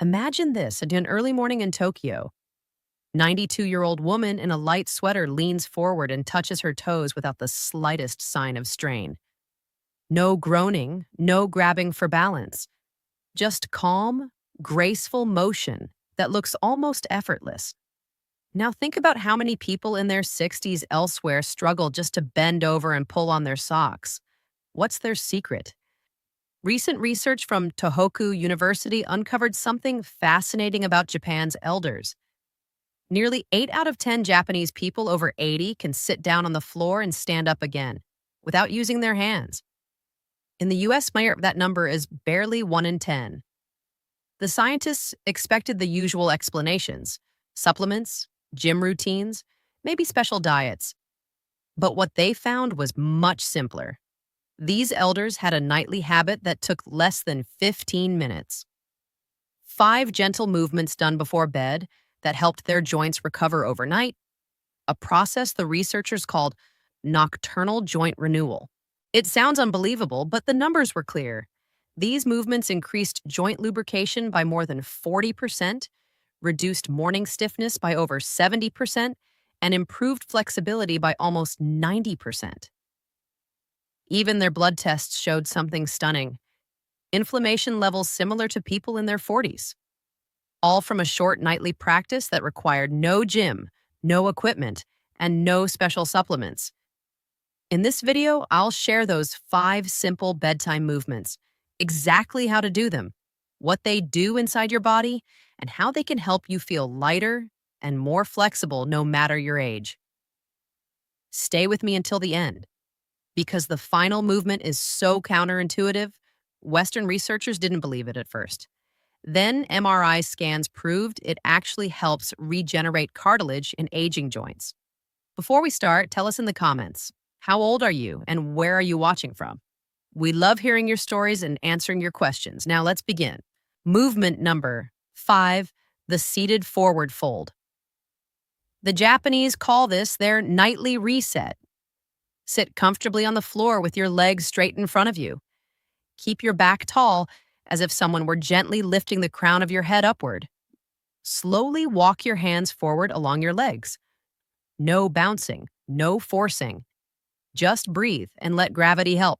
Imagine this an early morning in Tokyo. 92-year-old woman in a light sweater leans forward and touches her toes without the slightest sign of strain. No groaning, no grabbing for balance. Just calm, graceful motion that looks almost effortless. Now think about how many people in their 60s elsewhere struggle just to bend over and pull on their socks. What's their secret? Recent research from Tohoku University uncovered something fascinating about Japan's elders. Nearly 8 out of 10 Japanese people over 80 can sit down on the floor and stand up again without using their hands. In the US, that number is barely 1 in 10. The scientists expected the usual explanations: supplements, gym routines, maybe special diets. But what they found was much simpler. These elders had a nightly habit that took less than 15 minutes. 5 gentle movements done before bed that helped their joints recover overnight, a process the researchers called nocturnal joint renewal. It sounds unbelievable, but the numbers were clear. These movements increased joint lubrication by more than 40%, reduced morning stiffness by over 70%, and improved flexibility by almost 90%. Even their blood tests showed something stunning: inflammation levels similar to people in their 40s. All from a short nightly practice that required no gym, no equipment, and no special supplements. In this video, I'll share those 5 simple bedtime movements, exactly how to do them, what they do inside your body, and how they can help you feel lighter and more flexible no matter your age. Stay with me until the end, because the final movement is so counterintuitive, Western researchers didn't believe it at first. Then MRI scans proved it actually helps regenerate cartilage in aging joints. Before we start, tell us in the comments, how old are you and where are you watching from? We love hearing your stories and answering your questions. Now let's begin. Movement number 5, the seated forward fold. The Japanese call this their nightly reset. Sit comfortably on the floor with your legs straight in front of you. Keep your back tall, as if someone were gently lifting the crown of your head upward. Slowly walk your hands forward along your legs. No bouncing, no forcing. Just breathe and let gravity help.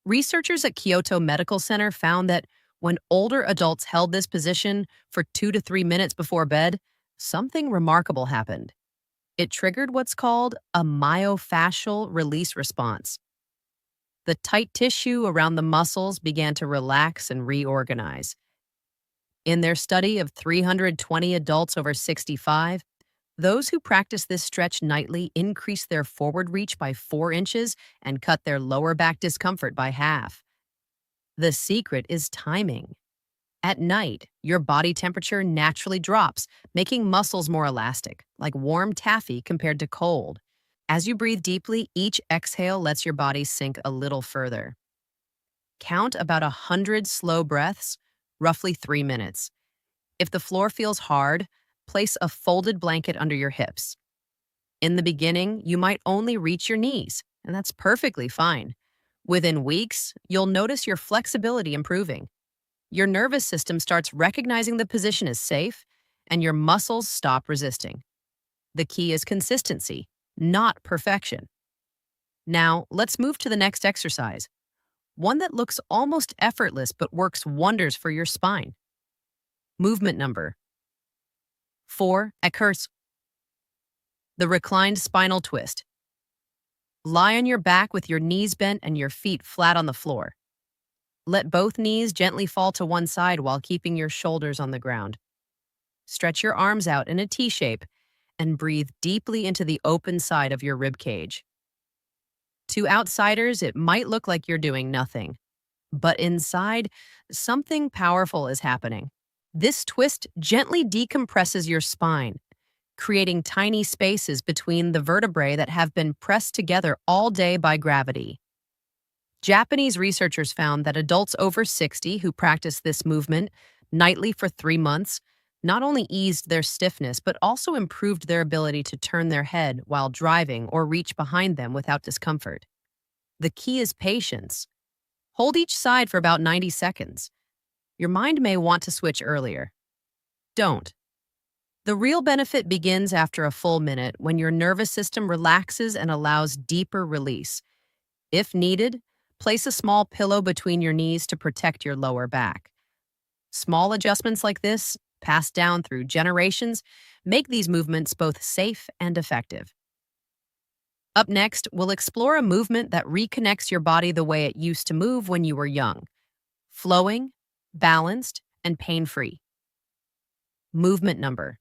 Researchers at Kyoto Medical Center found that when older adults held this position for 2 to 3 minutes before bed, something remarkable happened. It triggered what's called a myofascial release response. The tight tissue around the muscles began to relax and reorganize. In their study of 320 adults over 65, those who practiced this stretch nightly increased their forward reach by 4 inches and cut their lower back discomfort by half. The secret is timing. At night, your body temperature naturally drops, making muscles more elastic, like warm taffy compared to cold. As you breathe deeply, each exhale lets your body sink a little further. Count about 100 slow breaths, roughly 3 minutes. If the floor feels hard, place a folded blanket under your hips. In the beginning, you might only reach your knees, and that's perfectly fine. Within weeks, you'll notice your flexibility improving. Your nervous system starts recognizing the position as safe, and your muscles stop resisting. The key is consistency, not perfection. Now, let's move to the next exercise, one that looks almost effortless but works wonders for your spine. Movement number 4, occurs the reclined spinal twist. Lie on your back with your knees bent and your feet flat on the floor. Let both knees gently fall to one side while keeping your shoulders on the ground. Stretch your arms out in a T shape and breathe deeply into the open side of your rib cage. To outsiders, it might look like you're doing nothing, but inside, something powerful is happening. This twist gently decompresses your spine, creating tiny spaces between the vertebrae that have been pressed together all day by gravity. Japanese researchers found that adults over 60 who practiced this movement nightly for 3 months not only eased their stiffness, but also improved their ability to turn their head while driving or reach behind them without discomfort. The key is patience. Hold each side for about 90 seconds. Your mind may want to switch earlier. Don't. The real benefit begins after a full minute when your nervous system relaxes and allows deeper release. If needed, place a small pillow between your knees to protect your lower back. Small adjustments like this, passed down through generations, make these movements both safe and effective. Up next, we'll explore a movement that reconnects your body the way it used to move when you were young: flowing, balanced, and pain-free. Movement number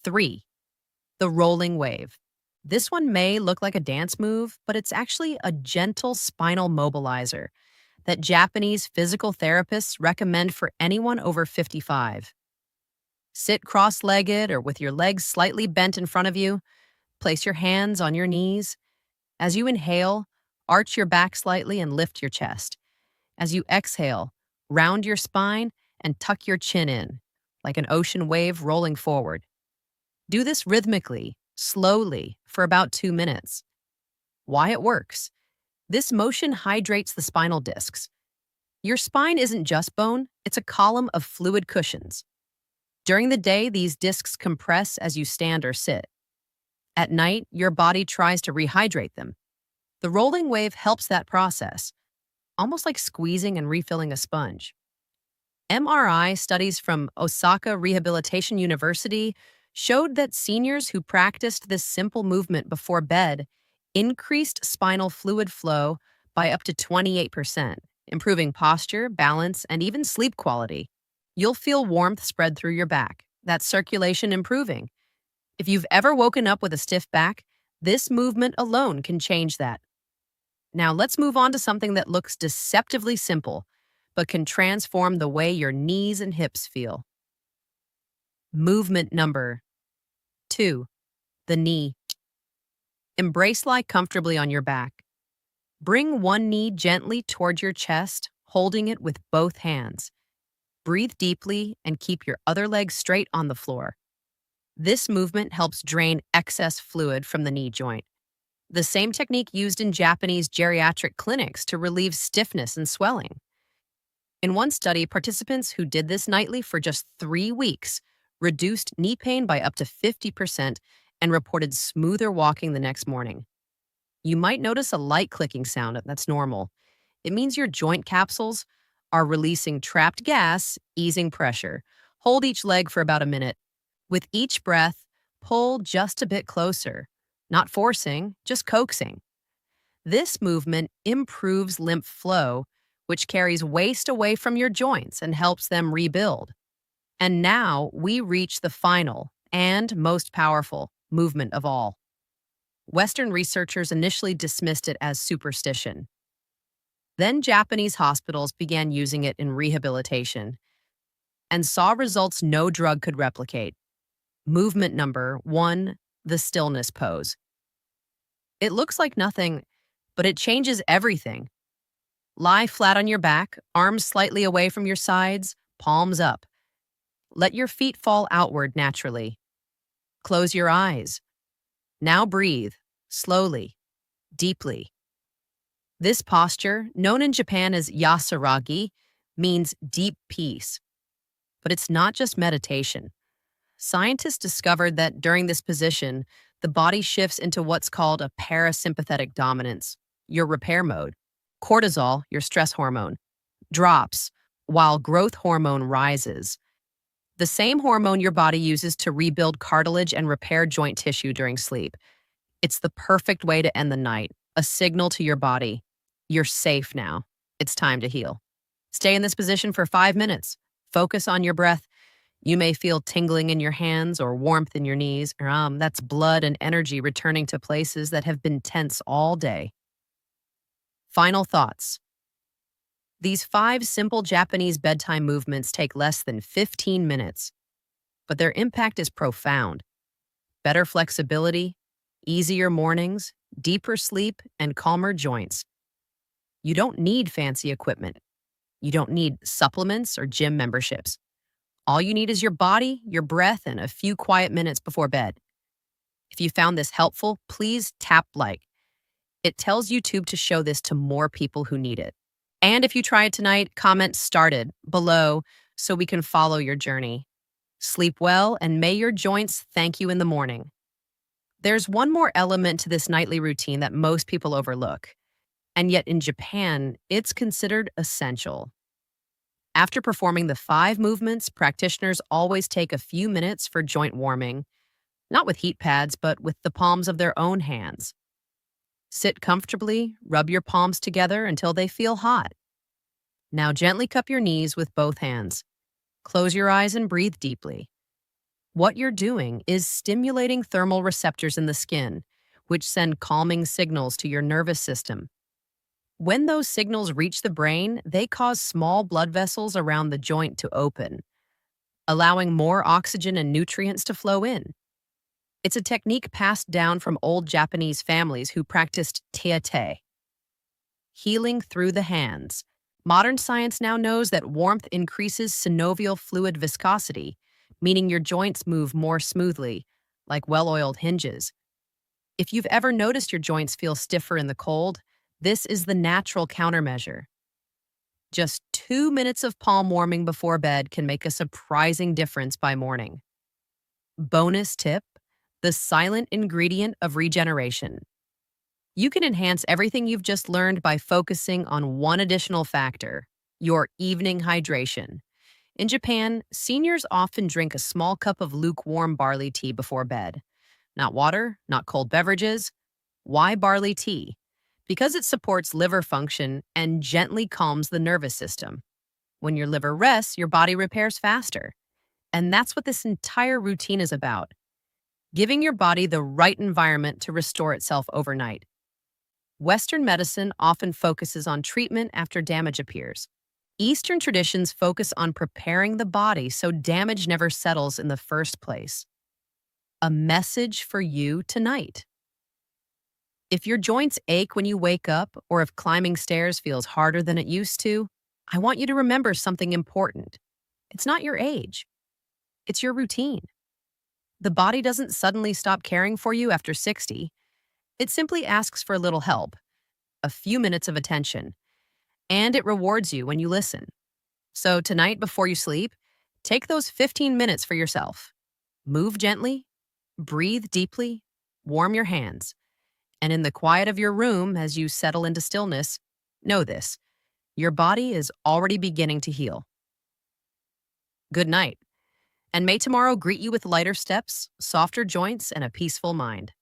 3, the rolling wave. This one may look like a dance move, but it's actually a gentle spinal mobilizer that Japanese physical therapists recommend for anyone over 55. Sit cross-legged or with your legs slightly bent in front of you. Place your hands on your knees. As you inhale, arch your back slightly and lift your chest. As you exhale, round your spine and tuck your chin in, like an ocean wave rolling forward. Do this rhythmically, slowly, for about 2 minutes. Why it works? This motion hydrates the spinal discs. Your spine isn't just bone, it's a column of fluid cushions. During the day, these discs compress as you stand or sit. At night, your body tries to rehydrate them. The rolling wave helps that process, almost like squeezing and refilling a sponge. MRI studies from Osaka Rehabilitation University showed that seniors who practiced this simple movement before bed increased spinal fluid flow by up to 28%, improving posture, balance, and even sleep quality. You'll feel warmth spread through your back, that circulation improving. If you've ever woken up with a stiff back, this movement alone can change that. Now let's move on to something that looks deceptively simple, but can transform the way your knees and hips feel. Movement number 2, the knee. Embrace lie comfortably on your back. Bring one knee gently toward your chest, holding it with both hands. Breathe deeply and keep your other leg straight on the floor. This movement helps drain excess fluid from the knee joint. The same technique used in Japanese geriatric clinics to relieve stiffness and swelling. In one study, participants who did this nightly for just 3 weeks reduced knee pain by up to 50% and reported smoother walking the next morning. You might notice a light clicking sound. That's normal. It means your joint capsules are releasing trapped gas, easing pressure. Hold each leg for about a minute. With each breath, pull just a bit closer. Not forcing, just coaxing. This movement improves lymph flow, which carries waste away from your joints and helps them rebuild. And now we reach the final and most powerful movement of all. Western researchers initially dismissed it as superstition. Then Japanese hospitals began using it in rehabilitation and saw results no drug could replicate. Movement number 1, the stillness pose. It looks like nothing, but it changes everything. Lie flat on your back, arms slightly away from your sides, palms up. Let your feet fall outward naturally. Close your eyes. Now breathe, slowly, deeply. This posture, known in Japan as yasaragi, means deep peace. But it's not just meditation. Scientists discovered that during this position, the body shifts into what's called a parasympathetic dominance, your repair mode. Cortisol, your stress hormone, drops while growth hormone rises. The same hormone your body uses to rebuild cartilage and repair joint tissue during sleep. It's the perfect way to end the night, a signal to your body. You're safe now. It's time to heal. Stay in this position for 5 minutes. Focus on your breath. You may feel tingling in your hands or warmth in your knees. That's blood and energy returning to places that have been tense all day. Final thoughts. These 5 simple Japanese bedtime movements take less than 15 minutes, but their impact is profound. Better flexibility, easier mornings, deeper sleep, and calmer joints. You don't need fancy equipment. You don't need supplements or gym memberships. All you need is your body, your breath, and a few quiet minutes before bed. If you found this helpful, please tap like. It tells YouTube to show this to more people who need it. And if you try it tonight, comment started below so we can follow your journey. Sleep well, and may your joints thank you in the morning. There's one more element to this nightly routine that most people overlook, and yet in Japan, it's considered essential. After performing the 5 movements, practitioners always take a few minutes for joint warming, not with heat pads, but with the palms of their own hands. Sit comfortably, rub your palms together until they feel hot. Now gently cup your knees with both hands. Close your eyes and breathe deeply. What you're doing is stimulating thermal receptors in the skin, which send calming signals to your nervous system. When those signals reach the brain, they cause small blood vessels around the joint to open, allowing more oxygen and nutrients to flow in. It's a technique passed down from old Japanese families who practiced teite, healing through the hands. Modern science now knows that warmth increases synovial fluid viscosity, meaning your joints move more smoothly, like well-oiled hinges. If you've ever noticed your joints feel stiffer in the cold, this is the natural countermeasure. Just 2 minutes of palm warming before bed can make a surprising difference by morning. Bonus tip: the silent ingredient of regeneration. You can enhance everything you've just learned by focusing on one additional factor: your evening hydration. In Japan, seniors often drink a small cup of lukewarm barley tea before bed. Not water, not cold beverages. Why barley tea? Because it supports liver function and gently calms the nervous system. When your liver rests, your body repairs faster. And that's what this entire routine is about: giving your body the right environment to restore itself overnight. Western medicine often focuses on treatment after damage appears. Eastern traditions focus on preparing the body so damage never settles in the first place. A message for you tonight: if your joints ache when you wake up, or if climbing stairs feels harder than it used to, I want you to remember something important. It's not your age, it's your routine. The body doesn't suddenly stop caring for you after 60. It simply asks for a little help, a few minutes of attention, and it rewards you when you listen. So tonight before you sleep, take those 15 minutes for yourself. Move gently, breathe deeply, warm your hands, and in the quiet of your room as you settle into stillness, know this: your body is already beginning to heal. Good night, and may tomorrow greet you with lighter steps, softer joints, and a peaceful mind.